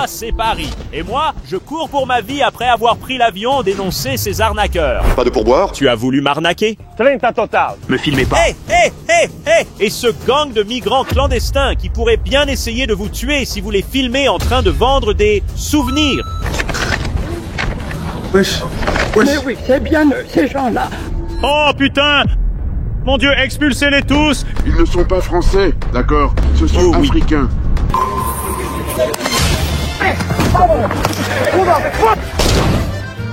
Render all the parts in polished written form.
c'est Paris. Et moi, je cours pour ma vie après avoir pris l'avion dénoncer ces arnaqueurs. Pas de pourboire? Tu as voulu m'arnaquer? 30 total. Me filmez pas. Et ce gang de migrants clandestins qui pourrait bien essayer de vous tuer si vous les filmez en train de vendre des souvenirs. Wesh. Mais oui, c'est bien eux, ces gens-là. Oh putain! Mon Dieu, expulsez-les tous! Ils ne sont pas français, d'accord? Ce sont africains.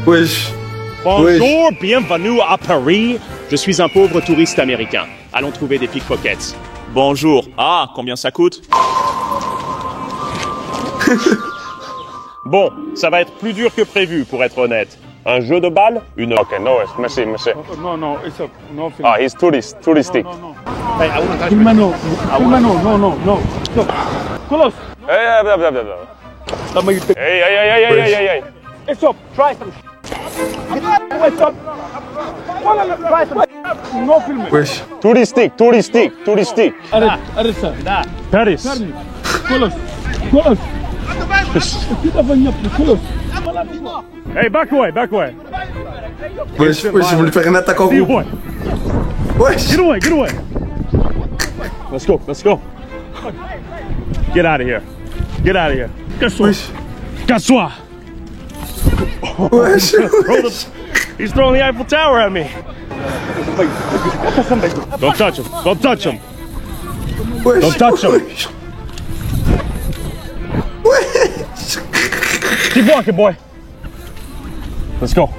Wesh. Bonjour, bienvenue à Paris. Je suis un pauvre touriste américain. Allons trouver des pickpockets. Bonjour. Ah, combien ça coûte? Bon, ça va être plus dur que prévu, pour être honnête. Un jeu de balle? Une... Ok, no, merci. No, it's a no. Ah, he's touristic. No. Hey, no. Stop. Close. Hey. Stop. Try some. Stop. Try some. No film. Wesh. Touristic. Arrête ça. Paris. Close. Close. Hey, back away. Wesh, ils vont lui faire une attaque en roue. Wesh. Get away. Let's go. Get out of here. Casse-toi. Wesh. He's throwing the Eiffel Tower at me. Don't touch him. Wesh. Don't touch him. Wesh. Keep walking, boy. Let's go.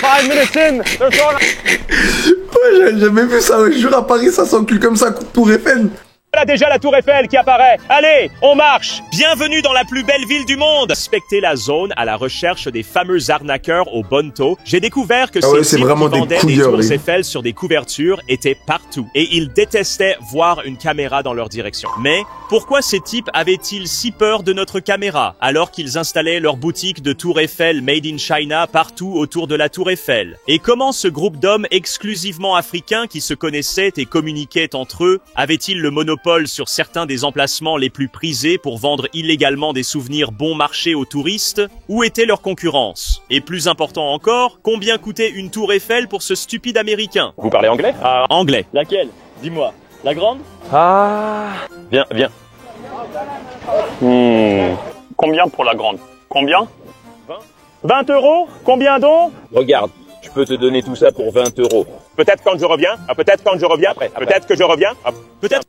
5 minutes in, they're throwing... Ouais, j'avais jamais vu ça. Je jure, à Paris, ça s'encule comme ça, Tour Eiffel. Voilà déjà la tour Eiffel qui apparaît. Allez, on marche. Bienvenue dans la plus belle ville du monde. Inspectez la zone à la recherche des fameux arnaqueurs au Bonto. J'ai découvert que ces types qui vendaient des tours Eiffel sur des couvertures étaient partout. Et ils détestaient voir une caméra dans leur direction. Mais pourquoi ces types avaient-ils si peur de notre caméra alors qu'ils installaient leur boutique de tour Eiffel Made in China partout autour de la tour Eiffel? Et comment ce groupe d'hommes exclusivement africains qui se connaissaient et communiquaient entre eux avait-il le monopole sur certains des emplacements les plus prisés pour vendre illégalement des souvenirs bon marché aux touristes? Où était leur concurrence? Et plus important encore, combien coûtait une tour Eiffel pour ce stupide américain? Vous parlez anglais? Anglais. Laquelle? Dis-moi. La grande? Viens. Combien pour la grande? Combien? 20 €? Combien donc? Regarde, je peux te donner tout ça pour 20 €. Peut-être quand je reviens. Après. Peut-être que je reviens. Peut-être.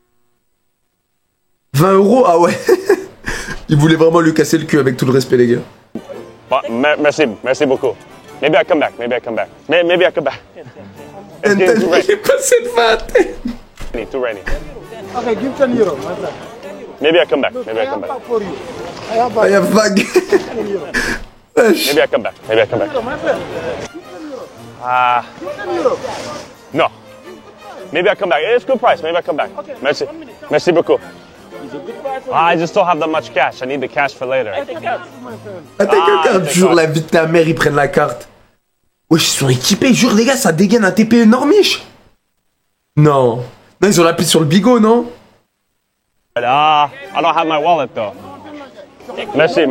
20 €, ah ouais. Il voulait vraiment lui casser le cul, avec tout le respect, les gars. Merci beaucoup. Maybe I come back. Maybe I come back. J'ai passé de 20. Too rainy. Okay, give 10 €. Maybe I come back. For you. Ah, y'a vague. Wesh. Maybe I come back. No. Maybe I come back. It's good price. Maybe I come back. Merci beaucoup. I just don't have that much cash. I need the cash for later. Attends, quelqu'un, jure la vie de ta mère, ils prennent la carte. Wesh, ils sont équipés, jure les gars, ça dégaine un TP énormiche. Non, ils ont l'appli sur le bigot, non? I don't have my wallet though. Merci.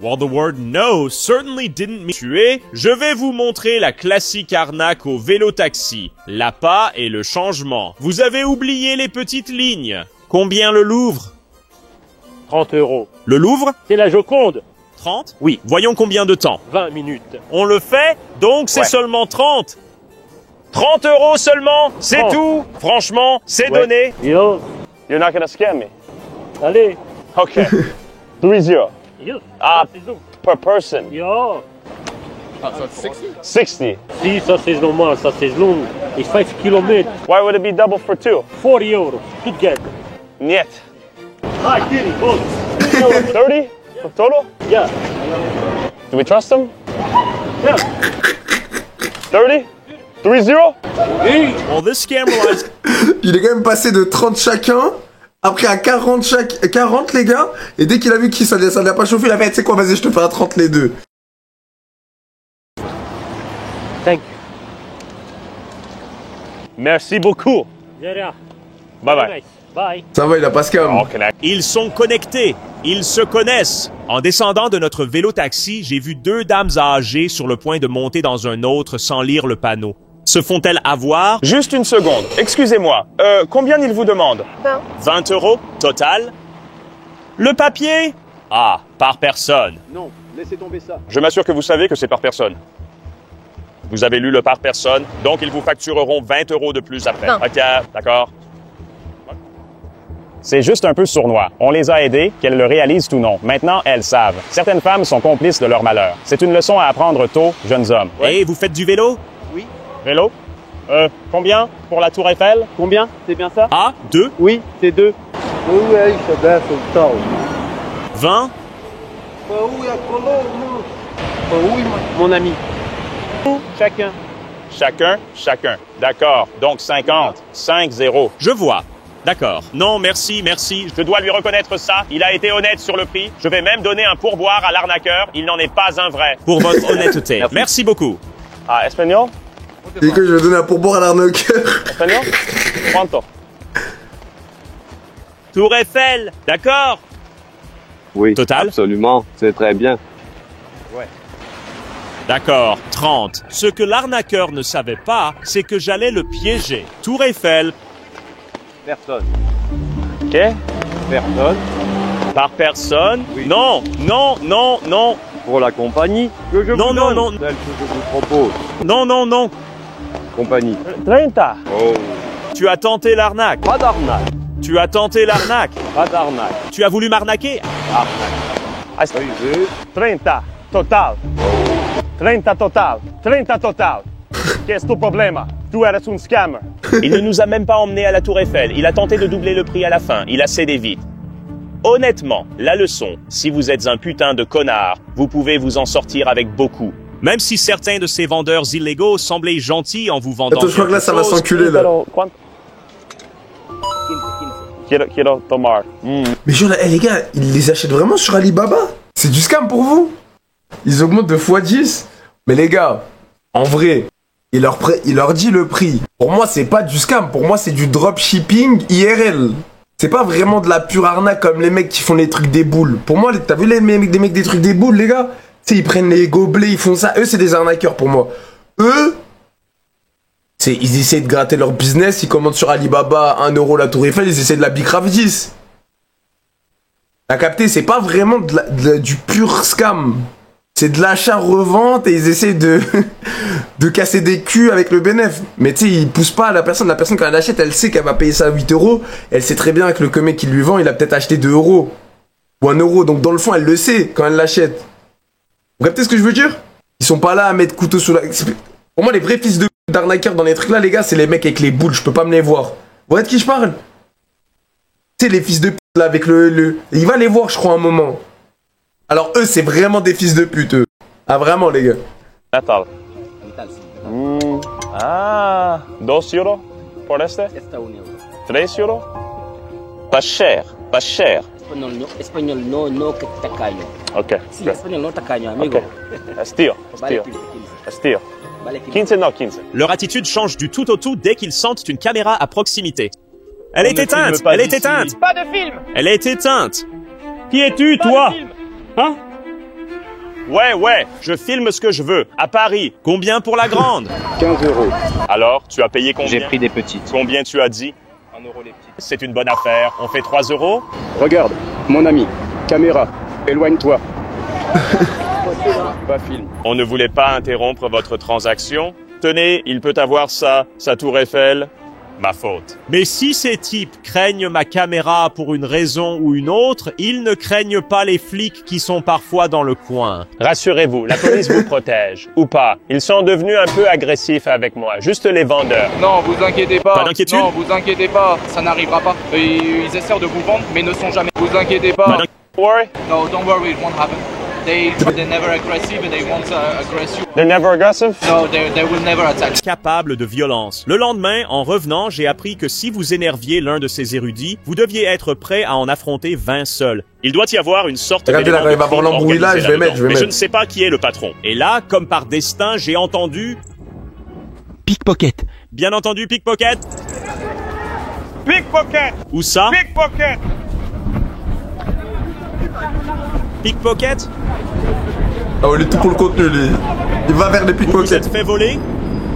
While the word no certainly didn't mean tuer, je vais vous montrer la classique arnaque au vélo-taxi. L'appât et le changement. Vous avez oublié les petites lignes. Combien le Louvre? 30 €. Le Louvre? C'est la Joconde. 30? Oui. Voyons combien de temps. 20 minutes. On le fait, donc c'est seulement 30. 30 € seulement, c'est 30. tout. Franchement, c'est donné. Yo, You're not gonna scam me. allez. Okay. 30. Yo. Per person. Yo. 60. Si, ça c'est normal, ça c'est long. Et 5 km. Why would it be double for 2? 40 €. Stuttgart. Niet. Ah, Kitty, boss. 30 total? Yeah. Do we trust him? Yeah. 30? 30? Well, this scam relies... Il est quand même passé de 30 chacun, après à 40 les gars, et dès qu'il a vu que ça ne l'a pas chauffé, il a fait, tu sais quoi, vas-y, je te fais à 30 les deux. Thank you. Merci beaucoup. Yeah. Bye bye. Nice. Bye. Ça va, il a pas scam. Ils sont connectés. Ils se connaissent. En descendant de notre vélo-taxi, j'ai vu deux dames âgées sur le point de monter dans un autre sans lire le panneau. Se font-elles avoir? Juste une seconde. Excusez-moi. Combien ils vous demandent? 20. 20 € total? Le papier? Ah, par personne. Non, laissez tomber ça. Je m'assure que vous savez que c'est par personne. Vous avez lu le par personne, donc ils vous factureront 20 € de plus après. Non. OK, d'accord. C'est juste un peu sournois. On les a aidées, qu'elles le réalisent ou non. Maintenant, elles savent. Certaines femmes sont complices de leur malheur. C'est une leçon à apprendre tôt, jeunes hommes. Et vous faites du vélo? Oui. Vélo? Combien pour la Tour Eiffel? Combien? C'est bien ça? Ah, 2? Oui, c'est 2. 20? Mon ami. Chacun. Chacun. D'accord. Donc 50. 5-0. Je vois. D'accord. Non, merci. Je dois lui reconnaître ça. Il a été honnête sur le prix. Je vais même donner un pourboire à l'arnaqueur. Il n'en est pas un vrai. Pour votre honnêteté. Merci beaucoup. Ah, espagnol? Et que je vais donner un pourboire à l'arnaqueur. Espagnol? Quanto? Tour Eiffel. D'accord. Oui, Total? Absolument, c'est très bien. D'accord, 30. Ce que l'arnaqueur ne savait pas, c'est que j'allais le piéger. Tour Eiffel. Personne. OK? Personne. Par personne? Oui. Non. Pour la compagnie que je Non, vous non, donne, non. celle que je vous propose. Non. Compagnie. 30. Oh, Tu as tenté l'arnaque. pas d'arnaque. Tu as tenté l'arnaque. Pas d'arnaque. Tu as voulu m'arnaquer. Arnaque. Arrivé. 30 total. 30 total. 30 total. Qu'est-ce que ton problème? Tu eres un scammer. Il ne nous a même pas emmenés à la Tour Eiffel. Il a tenté de doubler le prix à la fin. Il a cédé vite. Honnêtement, la leçon, si vous êtes un putain de connard, vous pouvez vous en sortir avec beaucoup. Même si certains de ces vendeurs illégaux semblaient gentils en vous vendant... Attends, je crois que là, ça va s'enculer, là. Quiero tomar. Mais genre, les gars, ils les achètent vraiment sur Alibaba? C'est du scam pour vous? Ils augmentent de x10? Mais les gars, en vrai, il leur dit le prix. Pour moi, c'est pas du scam. Pour moi, c'est du dropshipping IRL. C'est pas vraiment de la pure arnaque comme les mecs qui font les trucs des boules. Pour moi, t'as vu les mecs des trucs des boules, les gars? Tu sais, ils prennent les gobelets, ils font ça. Eux, c'est des arnaqueurs pour moi. Eux, ils essaient de gratter leur business. Ils commandent sur Alibaba 1 € la Tour Eiffel. Ils essaient de la Bicraft 10. T'as capté? C'est pas vraiment du pur scam. C'est de l'achat-revente et ils essaient de casser des culs avec le bénéf. Mais tu sais, ils poussent pas la personne. La personne, quand elle achète, elle sait qu'elle va payer ça à 8 €. Elle sait très bien que le mec qui lui vend, il a peut-être acheté 2 € ou 1 €. Donc dans le fond, elle le sait quand elle l'achète. Vous captez ce que je veux dire? Ils sont pas là à mettre couteau sous la... Pour moi, les vrais fils d'arnaqueurs dans les trucs là, les gars, c'est les mecs avec les boules. Je peux pas me les voir. Vous voyez de qui je parle? Tu sais, les fils de pute là avec le... Il va les voir, je crois, un moment. Alors eux, c'est vraiment des fils de pute, eux. Ah, vraiment, les gars. Natal. Ah, 2 € por este? 3 €? Pas cher. Español no tacaño. Ok. Sí, español no tacaño, amigo. Okay. Estío. Vale 15, no 15. Leur attitude change du tout au tout dès qu'ils sentent une caméra à proximité. Elle est éteinte! Pas de film! Elle est éteinte! Qui es-tu, toi? Hein? Ouais, je filme ce que je veux. À Paris. Combien pour la grande? 15 €. Alors, tu as payé combien? J'ai pris des petites. Combien tu as dit? 1 € les petites. C'est une bonne affaire. On fait 3 €? Regarde, mon ami. Caméra. Éloigne-toi. Pas film. On ne voulait pas interrompre votre transaction. Tenez, il peut avoir ça, sa tour Eiffel. Ma faute. Mais si ces types craignent ma caméra pour une raison ou une autre, ils ne craignent pas les flics qui sont parfois dans le coin. Rassurez-vous, la police vous protège. Ou pas. Ils sont devenus un peu agressifs avec moi. Juste les vendeurs. Non, vous inquiétez pas. Pas d'inquiétude? Non, vous inquiétez pas. Ça n'arrivera pas. Ils essaient de vous vendre, mais ne sont jamais. Vous inquiétez pas. Worry? No, don't worry, it won't happen. They're never aggressive and they won't aggress you. They're never aggressive? No, they will never attack. Capable de violence. Le lendemain, en revenant, j'ai appris que si vous énerviez l'un de ces érudits, vous deviez être prêt à en affronter 20 seuls. Il doit y avoir une sorte Regardez là, d'élément il va avoir l'embrouille là, je vais mettre. Mais je ne sais pas qui est le patron. Et là, comme par destin, j'ai entendu... Pickpocket. Bien entendu, pickpocket. Pickpocket. Où ça? Pickpocket. Pickpocket? Oh, il est tout pour le contenu, lui. Il va vers les Vous vous pickpockets. êtes fait voler?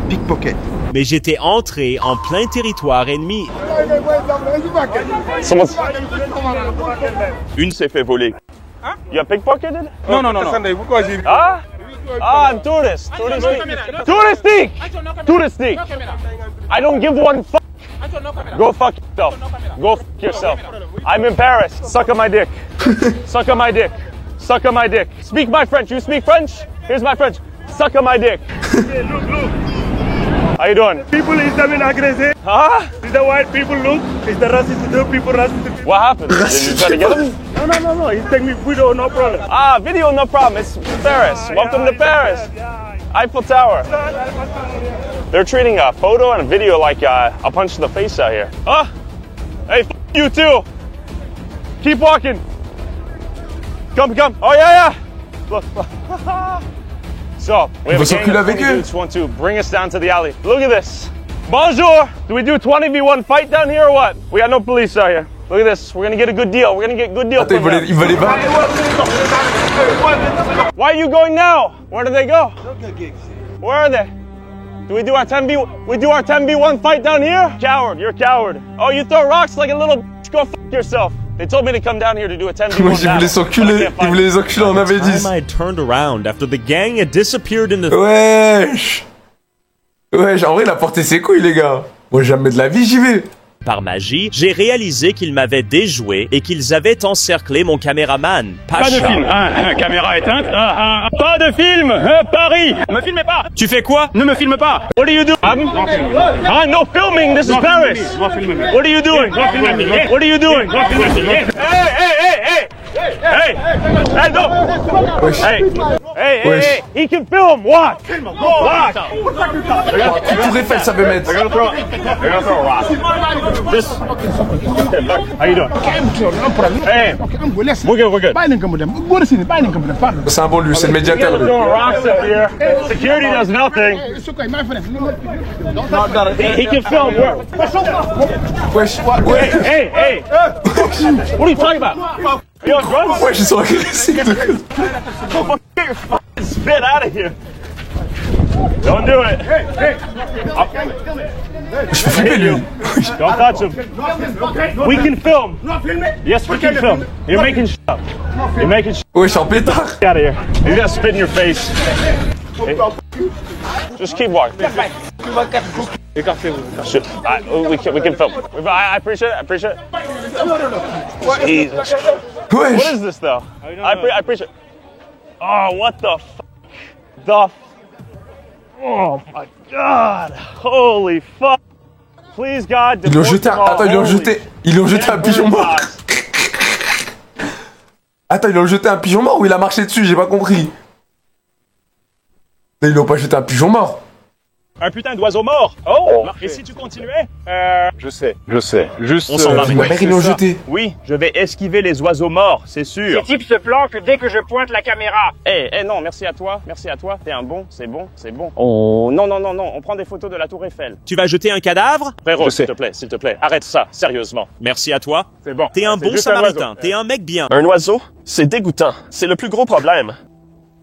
Pickpocket. Mais j'étais entré en plein territoire ennemi. Une s'est fait voler. You got pickpocketed? Non, non, non, non. Ah? Ah, I'm tourist. Touristique. Touristique. I don't give one fuck. Go fuck yourself. Go fuck yourself. I'm in Paris. Suck on my dick. Suck on my dick. Suck on my dick. Speak my French. You speak French? Here's my French. Suck on my dick. How you doing? People is the aggressive. Huh? Is the white people look? Is the racist the people racist? What happened? Did you try to get him? No. He's taking me video, no problem. Ah, video, no problem. It's Paris. Welcome to Paris. Eiffel Tower. They're treating a photo and a video like a punch to the face out here. Huh? Hey, f you too. Keep walking. Come. Oh, yeah. Look. So, we have a gang of 20 dudes want to bring us down to the alley. Look at this. Bonjour. Do we do a 20v1 fight down here or what? We got no police out here. Look at this. We're gonna get a good deal. We're gonna get a good deal. Attends, il va les battre. Why are you going now? Where do they go? Where are they? Do we do our 10v1 fight down here? Coward, you're a coward. Oh, you throw rocks like a little bitch. Go fuck yourself. They told me to come down here to do a 10v1 Moi, il voulait s'enculer. Il voulait les enculer en avait 10. I turned around after the gang had disappeared in the... Wesh. En vrai, il a porté ses couilles, les gars. Moi, jamais de la vie, j'y vais. Par magie, j'ai réalisé qu'ils m'avaient déjoué et qu'ils avaient encerclé mon caméraman, Pacha. Pas de film, caméra éteinte. Pas de film, Paris. Ne me filmez pas. Tu fais quoi? Ne me filme pas. What are you doing? No filming. This is Paris. What are you doing? What are you doing? Hey, no. Hey, he can film. What? What? Tour Eiffel, ça veut mettre. They're gonna throw a rock. This. How you doing? Hey, we're good. C'est un bon lui, c'est le médiateur. Lui. Rocks up here. Security does nothing. He can film. Wesh. Hey. What are you talking about? Are you on drugs? Wesh, ils sont agressifs. Get your fucking spit out of here. Don't do it. Je fais flipper lui. Don't touch him. We can film. Yes, we can film. You're making shit up. You're making shit. Wesh, en pétard. Get out of here. He's gonna spit in your face. Hey. Just keep walking. Shit. We can film. I appreciate it. Jesus. Wesh. What is this though? I appreciate it. Oh, what the fuck? Oh my God! Holy fuck! Please God! Ils l'ont jeté. Attends, ils l'ont jeté un pigeon mort. Attends, ils l'ont jeté un pigeon mort ou il a marché dessus? J'ai pas compris. Mais ils l'ont pas jeté un pigeon mort. Un putain d'oiseau mort. Oh! Et si tu continuais? Je sais. Juste. On s'en va. Ma mère, ils l'ont jeté. Oui, je vais esquiver les oiseaux morts, c'est sûr. Ces types se planquent dès que je pointe la caméra. Non, merci à toi. T'es un bon, c'est bon. Oh, non, on prend des photos de la Tour Eiffel. Tu vas jeter un cadavre? Frérot, s'il te plaît, arrête ça, sérieusement. Merci à toi. C'est bon. T'es un bon samaritain, t'es un mec bien. Un oiseau? C'est dégoûtant. C'est le plus gros problème.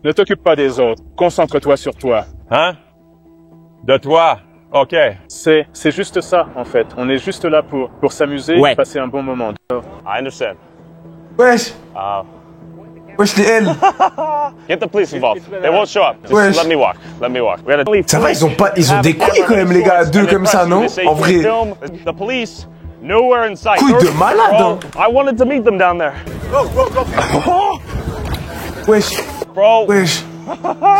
Ne t'occupe pas des autres. Concentre-toi sur toi. Hein? De toi? Ok. C'est juste ça, en fait. On est juste là pour s'amuser et passer un bon moment. I understand. Wesh. Wesh, les L. Get the police involved. They won't show up. Just let me walk. We gotta leave. Ça va, ils ont des couilles quand même, les gars, deux comme ça, non? En vrai. The police nowhere in sight. Couilles de malade, hein. I wanted to meet them down there. Wesh. Bro. Wesh.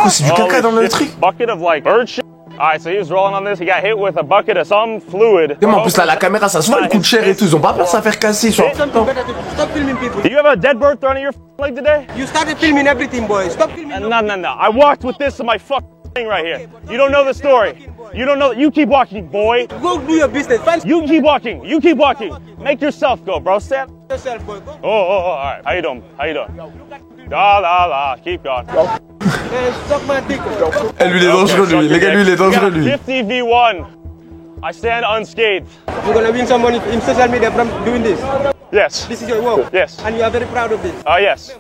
C'est du caca dans le truc. Bucket of like bird shit. Alright, so he was rolling on this. He got hit with a bucket of some fluid. Mais en plus là, la caméra, ça se voit, elle coûte cher et tout. Ils ont pas peur de se faire casser. Ils sont en plein temps. Stop filming people. Do you have a dead bird thrown in your leg today? You started filming everything, boy. Stop filming. No. I walked with this in my thing right here. You don't know the story. You don't know. You keep walking, boy. Go do your business. You keep walking. Make yourself go, bro. Stand. Yourself, boy. Go. Oh, all right. How you doing? La. Keep going. Suck my dick. Lui, il est dangereux, lui. Les gars, lui, il est dangereux, lui. 50v1. I stand unscathed. You're gonna win someone in social media from doing this? Yes. This is your work? Yes. And you are very proud of this? Oh, yes.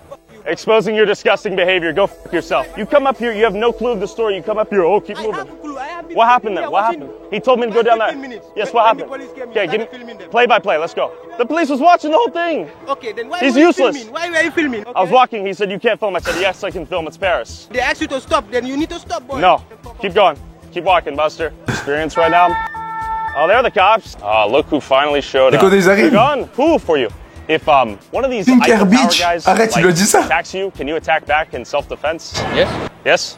Exposing your disgusting behavior. Go f yourself. You come up here, you have no clue of the story. You come up here, oh, keep moving. What happened then? What happened? He told me to go down there. Yes, what happened? Okay, give me play by play. Let's go. The police was watching the whole thing. Okay, then why He's were you useless. filming? Why were you filming? Okay. I was walking. He said, you can't film. I said, yes, I can film. It's Paris. They asked you to stop, then you need to stop, boy. No. Keep going. Keep walking, Buster. Experience right now. Oh, there are the cops. Oh, look who finally showed up. They're gone. Who for you? If one of these Eiffel Tower guys attacks you, can you attack back in self-defense? Yes. Yes?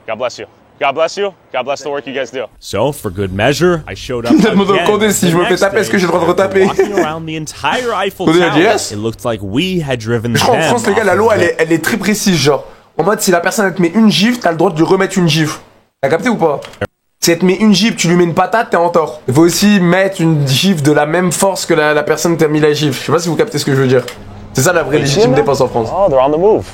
God bless you. God bless you. God bless the work you guys do. So, for good measure, I showed up again. Si je me fais taper, est-ce que j'ai le droit de retaper? Walking around the entire Eiffel Tower, yes. it looked like we had driven them. Je crois en France, les gars, la loi, elle est très précise, genre. En mode, si la personne elle te met une gifle, t'as le droit de lui remettre une gifle. T'as capté ou pas? Si elle te met une gifle, tu lui mets une patate, t'es en tort. Il faut aussi mettre une gifle de la même force que la personne t'a mis la gifle. Je sais pas si vous captez ce que je veux dire. C'est ça la vraie légitime défense en France. Oh, they're on the move.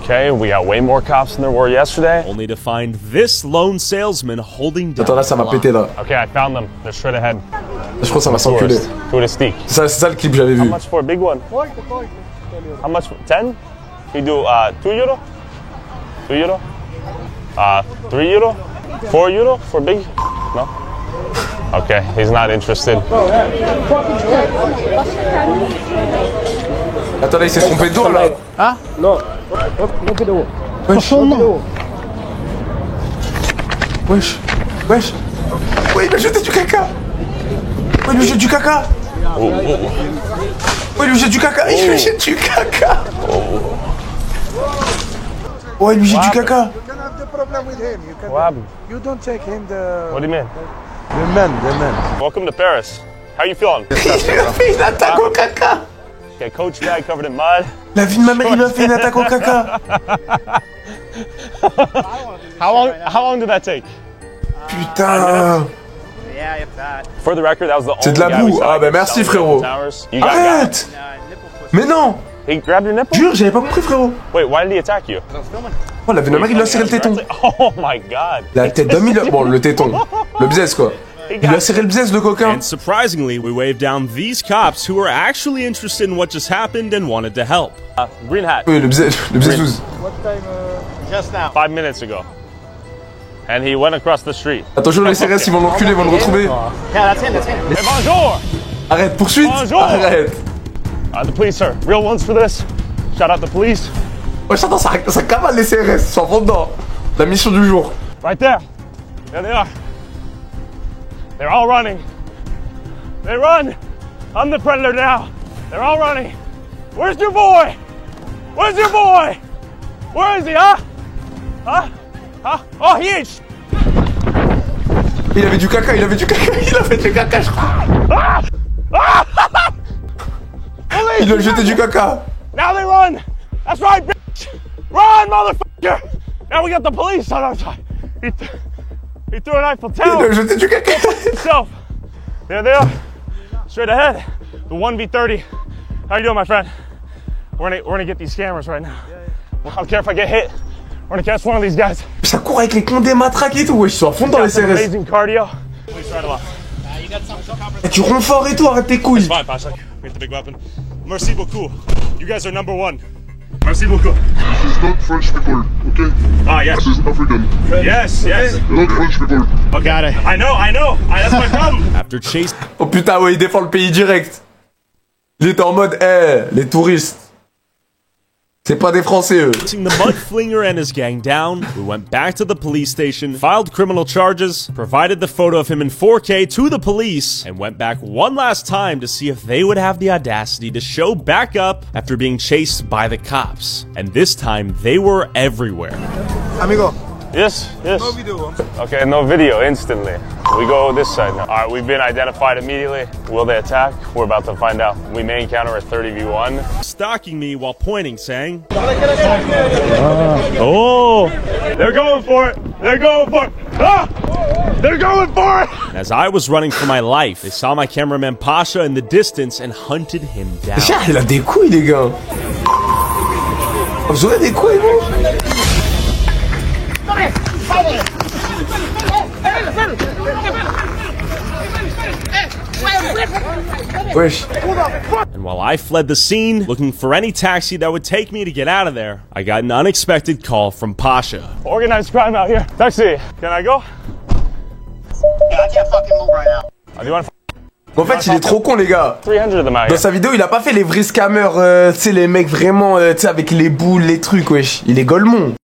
Okay, we got way more cops than there were yesterday. Only to find this lone salesman holding down. Attends, là, ça va péter, là. Okay, I found them. They're straight ahead. Je crois que ça va s'enculer. Touristique. C'est ça le clip que j'avais vu. How much for a big one? How much? 10? You do 2 euro? 2 euro? 3 euro? 4 euro for big? No? Okay, he's not interested. Attends, là, il s'est trompé de dos, là. Ah? Non. Wesh. Wesh. Wesh. Ouais, il a jeté du caca. Ouais, il lui jette du caca. Ouais, il lui jette du caca. Il lui jette du caca. Ouais, il lui jette du caca. You don't take him the... What do you mean? The man. Welcome to Paris. How you feeling? Il a fait une attaque au caca. Okay, coach bag covered in mud. La vie de ma mère, il m'a fait une attaque au caca. How long did that take? Putain. For the record, that was the only C'est de la boue. Ah bah merci frérot. Arrête. Mais non. He grabbed your nipple? Jure, j'avais pas compris frérot. Wait, why did he attack you? Oh, la vie de ma mère, il lui a serré le téton. Oh my god. La tête d'un mille. Bon, le téton. Le bzèze quoi. Il lui a serré le bzèze, le coquin. And surprisingly, we waved down these cops who were actually interested in what just happened and wanted to help. Green hat. Oui, le bzèze 12. What time? Just now. 5 minutes ago. And he went across the street. Attention, les CRS, ils vont l'enculer, ils vont le retrouver. Yeah, that's it. Hey, bonjour. Arrête, poursuite. Bonjour. Arrête. The police, sir. Real ones for this. Shout out the police. Ouais, j'entends, ça cavale les CRS, ils sont en fond dedans. La mission du jour. Right there. There they are. They're all running. They run. I'm the predator now. They're all running. Where's your boy? Where's your boy? Where is he, huh? Huh? Huh? Oh, he ain't Il avait du caca, il avait du caca, je crois. Il a jeté du caca. Now they run. That's right, bitch. Run, motherfucker. Now we got the police on our side. He threw an Eiffel Tower. Il a jeté du caca. Himself. There they are. Straight ahead. The 1v30. How you doing, my friend? We're gonna get these scammers right now. I don't care if I get hit. We're gonna catch one of these guys. Ça court avec les condés matraques et tout, ouais, ils sont à fond dans les CRS. Amazing cardio. Please ride along. Et tu ronds fort et tout, arrête tes couilles. It's fine, Pasek. We have the big weapon. Merci beaucoup. You guys are number one. Merci beaucoup. This is not French people, okay? Ah, yes. This is African. Yes, yes. Not French people. Okay. Got it. I know. That's my problem. After chase. Oh putain, ouais, il défend le pays direct. Il était en mode, les touristes. C'est pas des Français, eux. Chasing the mud flinger and his gang down, we went back to the police station, filed criminal charges, provided the photo of him in 4K to the police, and went back one last time to see if they would have the audacity to show back up after being chased by the cops. And this time, they were everywhere. Amigo. Yes. No video. Okay, no video instantly. We go this side now. All right, we've been identified immediately. Will they attack? We're about to find out. We may encounter a 30v1. Stalking me while pointing, saying, Oh, they're going for it. They're going for it. Ah! They're going for it. As I was running for my life, they saw my cameraman Pasha in the distance and hunted him down. Il a des couilles, les gars. Vous aurez des couilles, vous? Wesh. And while I fled the scene, looking for any taxi that would take me to get out of there, I got an unexpected call from Pasha. Organized crime out here. Taxi, can I go? Yeah, I can't fucking move right now. Do you want to En fait, il est trop con, les gars. 300 of them out here. Dans sa vidéo, il a pas fait les vrais scammers, tu sais, les mecs vraiment, tu sais, avec les boules, les trucs, wesh. Il est golemon.